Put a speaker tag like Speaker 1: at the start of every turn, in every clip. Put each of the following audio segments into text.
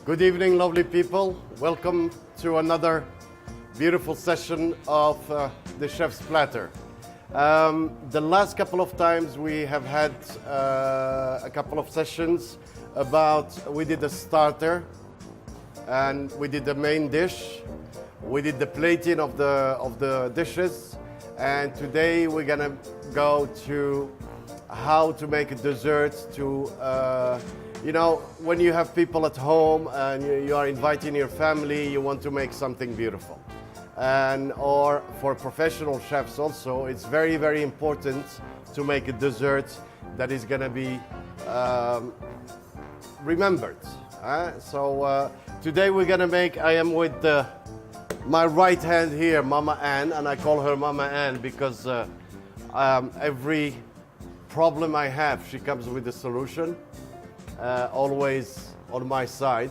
Speaker 1: Good evening, lovely people. Welcome to another beautiful session of the Chef's Platter. The last couple of times we have had a couple of sessions we did a starter and we did the main dish. We did the plating of the dishes, and today we're gonna go to how to make a dessert to you know, when you have people at home and you are inviting your family, you want to make something beautiful. Or for professional chefs also, it's very, very important to make a dessert that is gonna be remembered. So today we're gonna make, I am with my right hand here, Mama Ann, and I call her Mama Ann because every problem I have, she comes with a solution. Always on my side.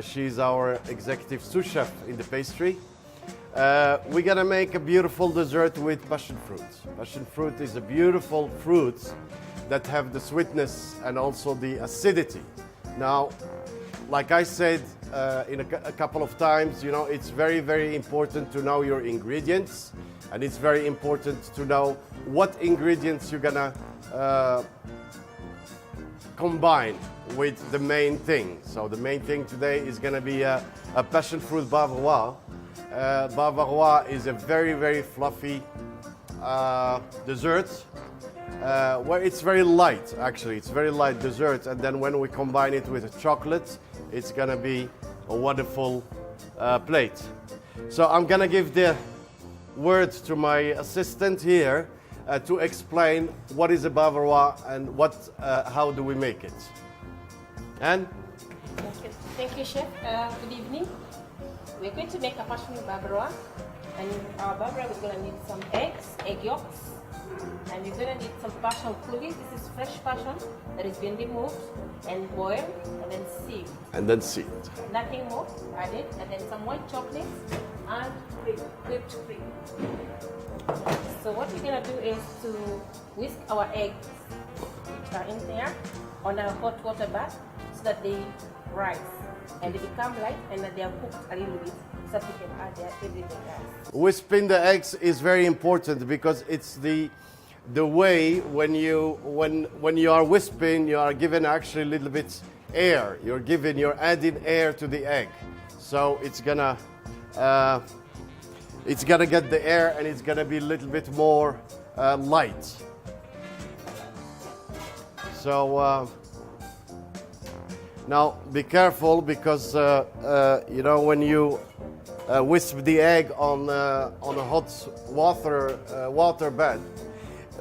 Speaker 1: She's our executive sous chef in the pastry. We're gonna make a beautiful dessert with passion fruit. Passion fruit is a beautiful fruit that have the sweetness and also the acidity. Now, like I said in a couple of times, you know, it's very, very important to know your ingredients, and it's very important to know what ingredients you're gonna combine with the main thing. So the main thing today is going to be a passion fruit bavarois. Bavarois is a very, very fluffy dessert where it's very light, actually. It's very light dessert, and then when we combine it with chocolate, it's going to be a wonderful plate. So I'm going to give the word to my assistant here to explain what is a bavarois and how do we make it. And?
Speaker 2: Thank you, Chef. Good evening. We're going to make a passion bavarois, and our bavarois we're going to need some eggs, egg yolks, and we're going to need some passion coulis. This is fresh passion that has been removed and boiled and then sieved.
Speaker 1: And then sieved.
Speaker 2: Nothing more added, and then some white chocolate and whipped cream. So what we're going to do is to whisk our eggs, which are in there, on a hot water bath so that they rise and they become light and that they are cooked a little bit so that we can add their everything else.
Speaker 1: Whipping the eggs is very important because it's the way when you are whipping, you are giving actually a little bit air. You're adding air to the egg. So it's gonna get the air and it's gonna be a little bit more light. So now be careful because you know, when you whisk the egg on a hot water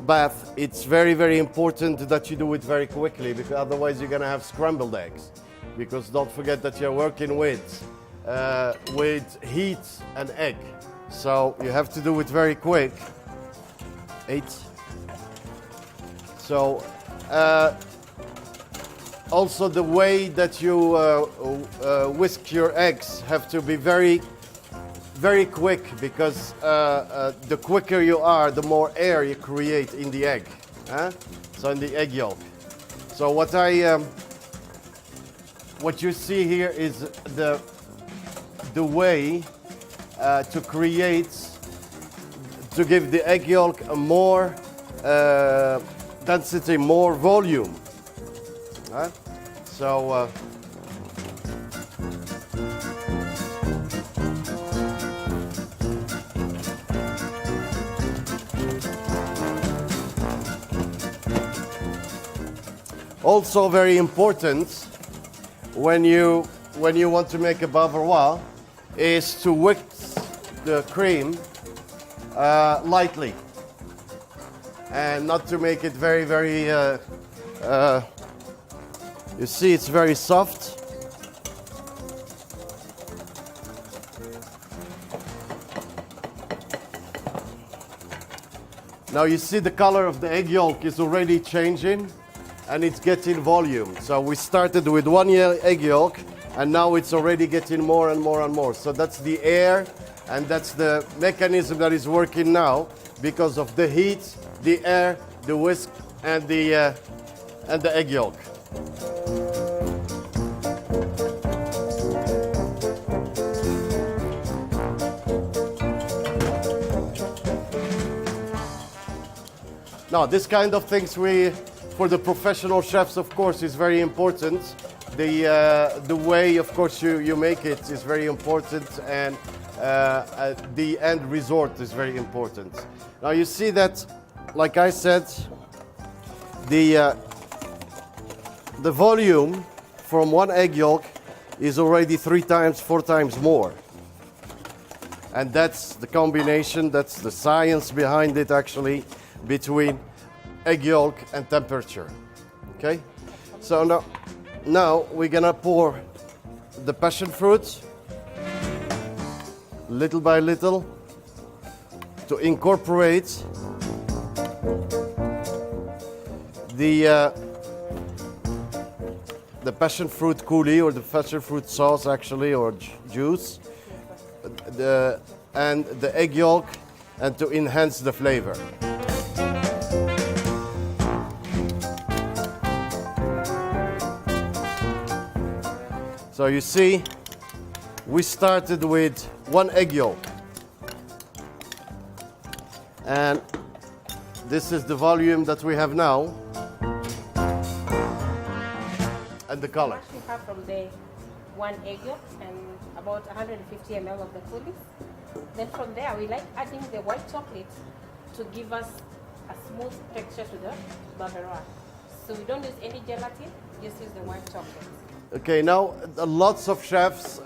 Speaker 1: bath, it's very, very important that you do it very quickly, because otherwise you're gonna have scrambled eggs. Because don't forget that you're working with heat and egg. So you have to do it very quick. 8. So also the way that you whisk your eggs have to be very, very quick, because the quicker you are, the more air you create in the egg. So in the egg yolk. So what you see here is the way to give the egg yolk a more density, more volume. So also very important when you want to make a bavarois is to whisk the cream lightly and not to make it very, very you see, it's very soft. Now you see the color of the egg yolk is already changing and it's getting volume. So we started with one egg yolk and now it's already getting more and more and more. So that's the air, and that's the mechanism that is working now because of the heat, the air, the whisk, and the egg yolk. Now, this kind of things for the professional chefs, of course, is very important. The way, of course, you make it is very important, and the end result is very important. Now, you see that, like I said, the volume from one egg yolk is already 3 times, 4 times more. And that's the combination, that's the science behind it actually, between egg yolk and temperature. Okay? So now we're gonna pour the passion fruit little by little to incorporate the passion fruit coulis, or the passion fruit sauce actually, or juice, and the egg yolk, and to enhance the flavor. So you see, we started with 1 egg yolk, and this is the volume that we have now, and the color.
Speaker 2: What we have from the 1 egg yolk and about 150 ml of the coulis. Then from there, we like adding the white chocolate to give us a smooth texture to the bavarois. So we don't use any gelatin, just use the white chocolate.
Speaker 1: Okay, now lots of chefs,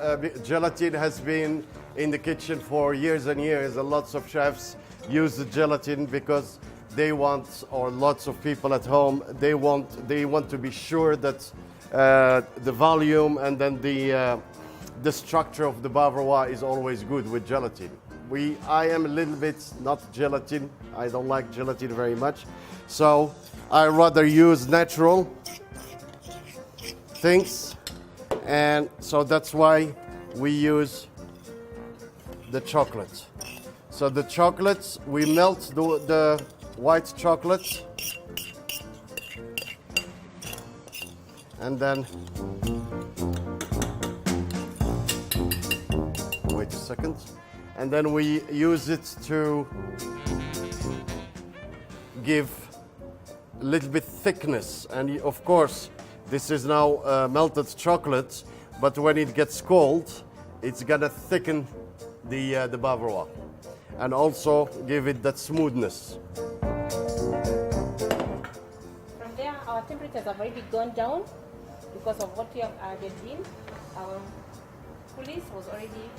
Speaker 1: gelatin has been in the kitchen for years and years, and lots of chefs use the gelatin because they want, or lots of people at home, they want to be sure that the volume and then the structure of the bavarois is always good with gelatin. I am a little bit not gelatin. I don't like gelatin very much, so I rather use natural things, and so that's why we use the chocolate. So the chocolates, we melt the white chocolate, and then wait a second, and then we use it to give a little bit thickness. And of course, this is now melted chocolate, but when it gets cold, it's gonna thicken the bavarois and also give it that smoothness.
Speaker 2: From there, our temperatures have already gone down because of what we have added in. Our coulis was already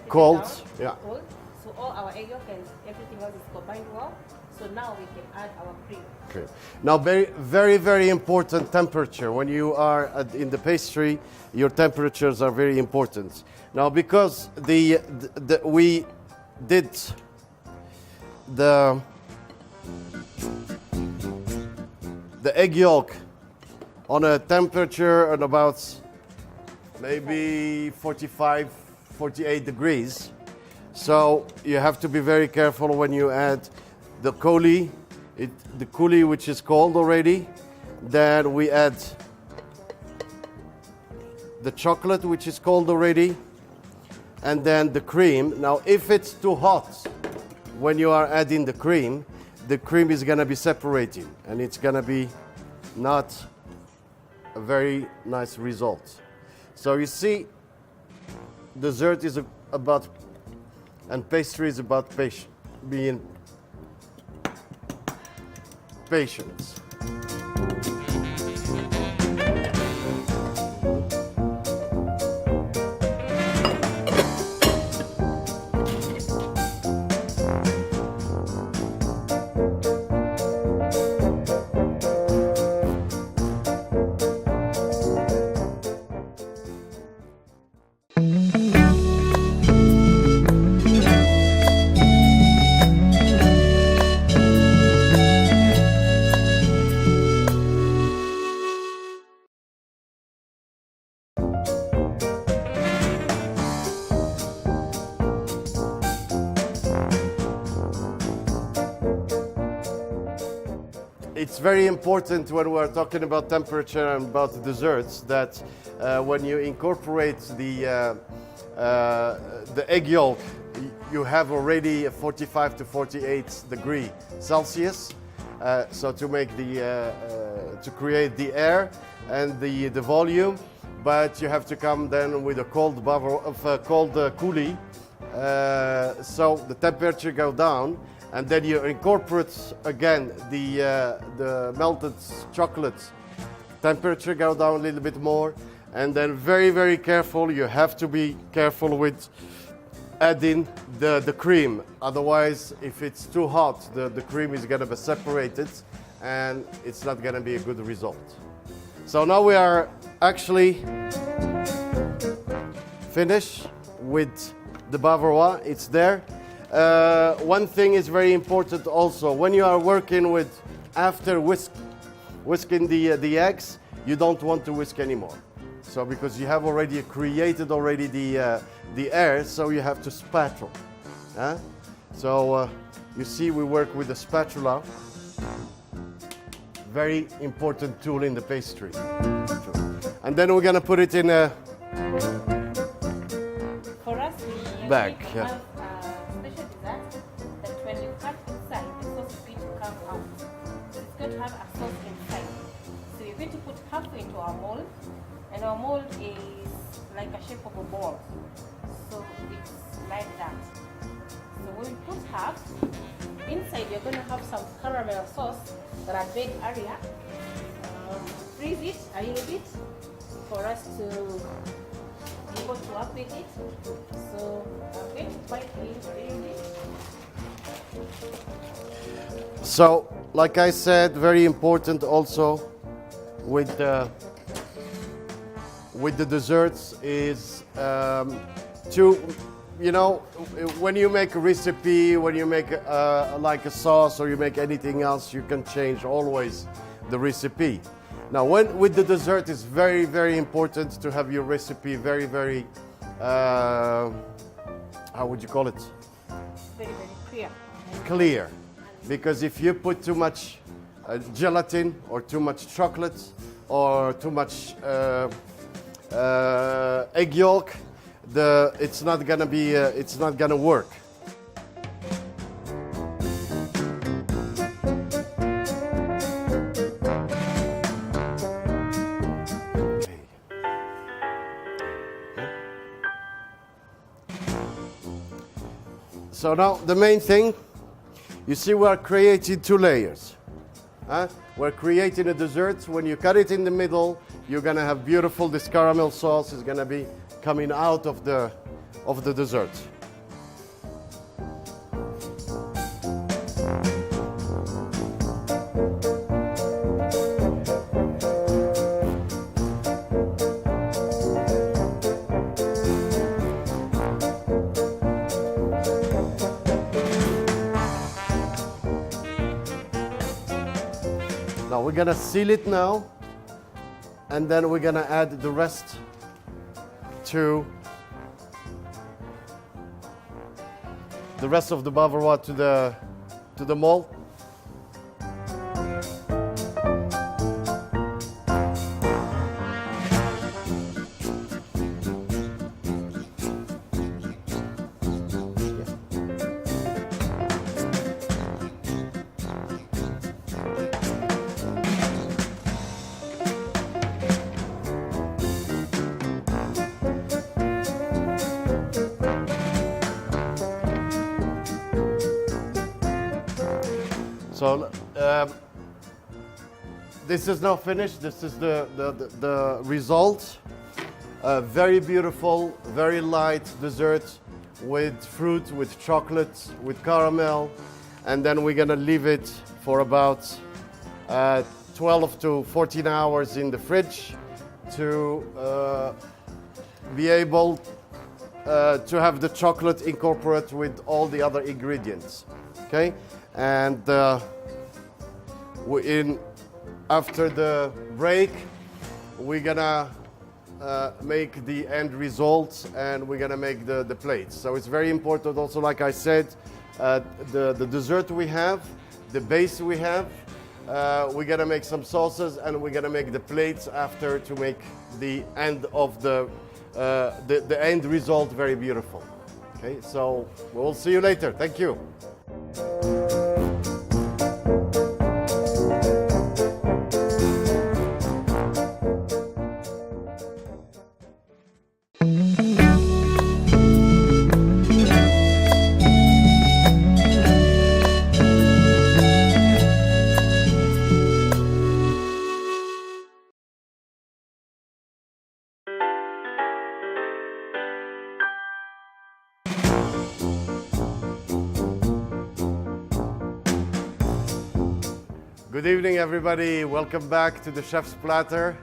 Speaker 1: Cold,
Speaker 2: down,
Speaker 1: yeah.
Speaker 2: cold. So all our egg yolk and everything else is combined well. So now we can add our cream.
Speaker 1: Okay. Now, very, very important temperature. When you are in the pastry, your temperatures are very important. Now, because we did the egg yolk on a temperature at about maybe 45, 48 degrees. So you have to be very careful when you add the coulis, the coulis which is cold already. Then we add the chocolate which is cold already, and then the cream. Now, if it's too hot when you are adding the cream is gonna be separating, and it's gonna be not a very nice result. So you see, dessert is about, and pastry is about being patient. It's very important when we're talking about temperature and about desserts that when you incorporate the egg yolk, you have already a 45 to 48 degree Celsius. so to make to create the air and the volume, but you have to come then with a cold coulis, so the temperature go down, and then you incorporate again the melted chocolate. Temperature go down a little bit more, and then very careful. You have to be careful with adding the cream. Otherwise, if it's too hot, the cream is gonna be separated, and it's not gonna be a good result. So now we are actually finished with the Bavarois. It's there. One thing is very important also. When you are working with, after whisking the eggs, you don't want to whisk anymore. So because you have already created the air, so you have to spatula. So you see we work with the spatula. Very important tool in the pastry. And then we're gonna put it in a
Speaker 2: For us, we
Speaker 1: bag.
Speaker 2: have a special dessert that when you cut inside, the sauce is going to come out. So it's going to have a sauce inside. So you're going to put half into our mold, and our mold is like a shape of a ball. So it's like that. So when we put half, inside you're going to have some caramel sauce that a big area. Freeze it a little bit for us to be able to work with it. So I'm going to bite a little bit.
Speaker 1: So, like I said, very important also with the desserts is to, you know, when you make a recipe, when you make like a sauce or you make anything else, you can change always the recipe. Now, with the dessert, it's very important to have your recipe very how would you call it?
Speaker 2: Very clear.
Speaker 1: Clear. Because if you put too much gelatin or too much chocolate or too much egg yolk, it's not gonna work. So now the main thing, you see we are creating two layers. We're creating a dessert. When you cut it in the middle, you're gonna have beautiful, this caramel sauce is gonna be coming out of the dessert. Now we're gonna seal it now, and then we're gonna add the rest to the rest of the Bavarois to the mold. So this is now finished. This is the result. Very beautiful, very light dessert with fruit, with chocolate, with caramel, and then we're gonna leave it for about 12 to 14 hours in the fridge to be able to have the chocolate incorporate with all the other ingredients. Okay, and after the break, we're gonna make the end results, and we're gonna make the plates. So it's very important also, like I said, the dessert we have, the base we have, we're gonna make some sauces, and we're gonna make the plates after to make the end of the end result very beautiful. Okay, so we'll see you later. Thank you. Good evening, everybody. Welcome back to the Chef's Platter.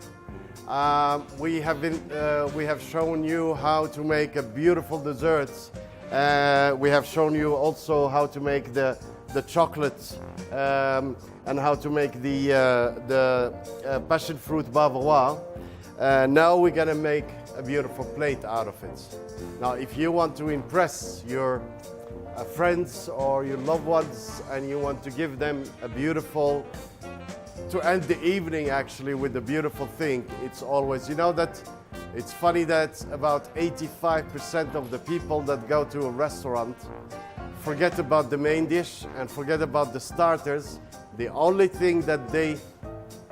Speaker 1: We have shown you how to make a beautiful desserts. We have shown you also how to make the chocolates and how to make the passion fruit bavarois. Now we're gonna make a beautiful plate out of it. Now, if you want to impress your friends or your loved ones and you want to give them a beautiful, to end the evening actually with a beautiful thing, it's always, you know that it's funny that about 85% of the people that go to a restaurant forget about the main dish and forget about the starters. The only thing that they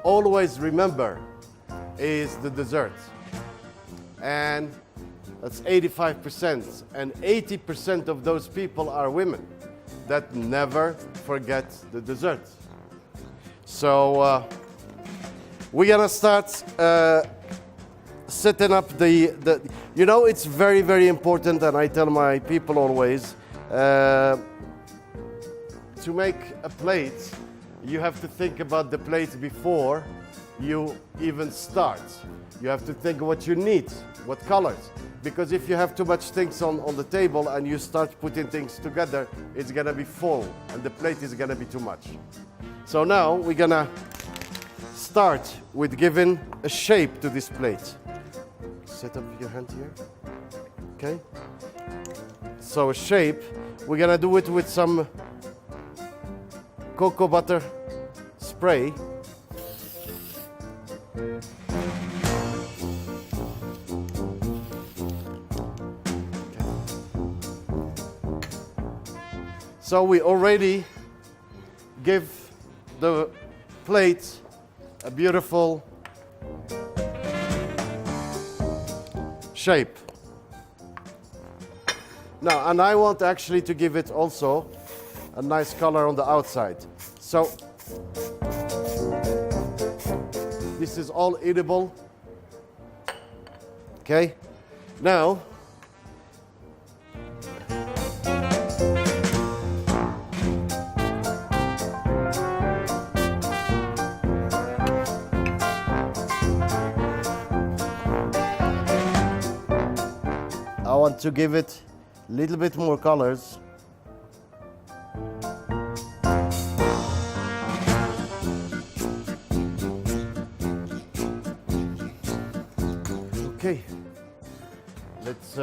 Speaker 1: always remember is the dessert. And that's 85%. And 80% of those people are women that never forget the dessert. So we're gonna start setting up the, you know, it's very, very important, and I tell my people always, to make a plate, you have to think about the plate before you even start. You have to think what you need, what colors. Because if you have too much things on the table and you start putting things together, it's gonna be full and the plate is gonna be too much. So now we're gonna start with giving a shape to this plate. Set up your hand here, okay? So a shape, we're gonna do it with some cocoa butter spray. So we already give the plate a beautiful shape. Now, and I want actually to give it also a nice color on the outside. So this is all edible. Okay, now I want to give it a little bit more colors. Okay, let's,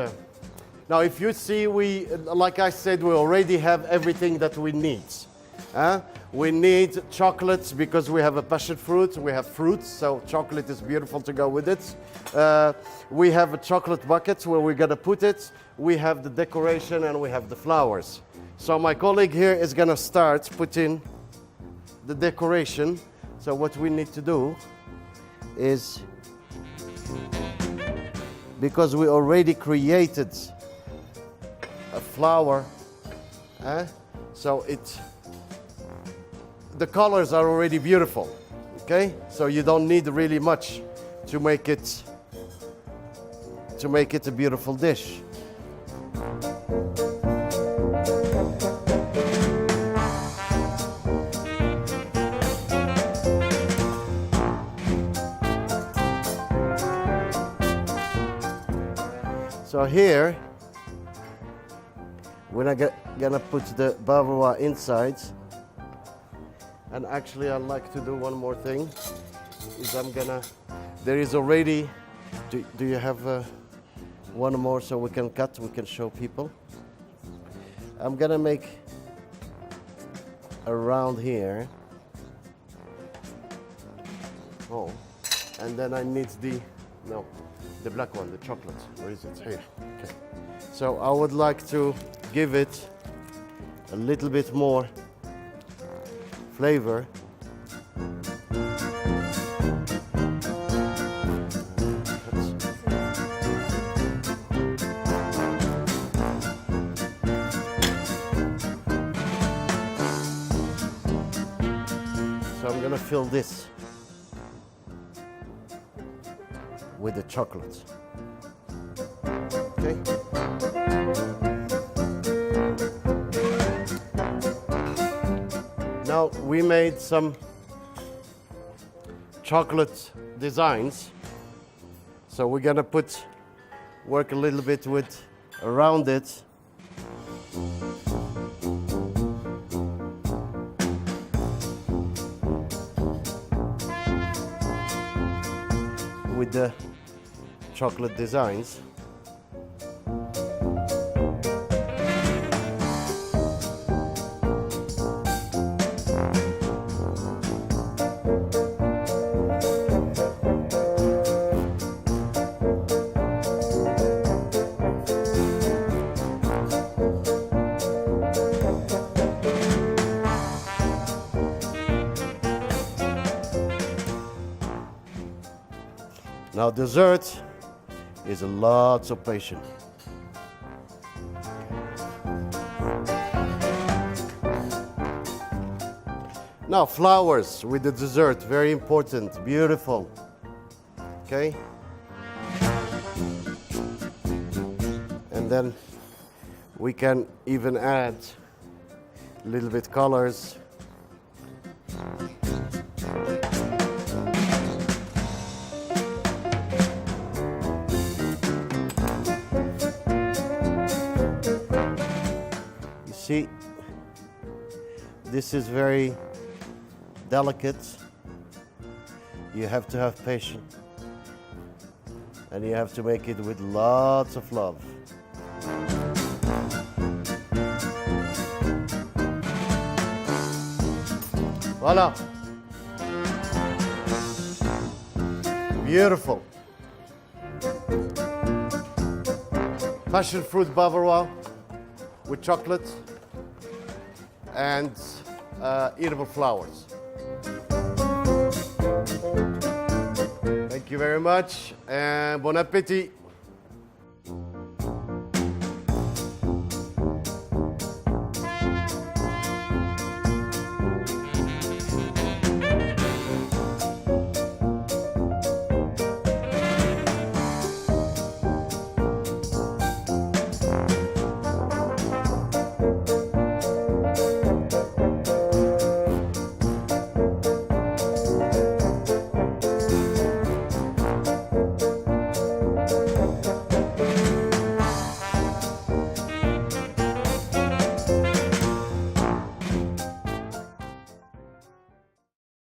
Speaker 1: now if you see, like I said, we already have everything that we need. We need chocolates because we have a passion fruit, we have fruits, so chocolate is beautiful to go with it. We have a chocolate bucket where we're gonna put it. We have the decoration and we have the flowers. So my colleague here is gonna start putting the decoration. So what we need to do is, because we already created a flower, so the colors are already beautiful, okay? So you don't need really much to make it a beautiful dish. So here, we're gonna put the bavarois inside. And actually, I'd like to do one more thing. There is already, do you have one more so we can cut, we can show people? I'm gonna make around here. Oh, and then I need the black one, the chocolate. Where is it? Here. Okay. So I would like to give it a little bit more flavor. So I'm gonna fill this with the chocolate. Okay? Now we made some chocolate designs. So we're gonna work a little bit around it. With the chocolate designs. Now dessert is a lot of patience. Now flowers with the dessert, very important, beautiful. Okay? And then we can even add a little bit colors. See, this is very delicate. You have to have patience. And you have to make it with lots of love. Voila. Beautiful. Passion fruit bavarois with chocolate and edible flowers. Thank you very much and bon appétit.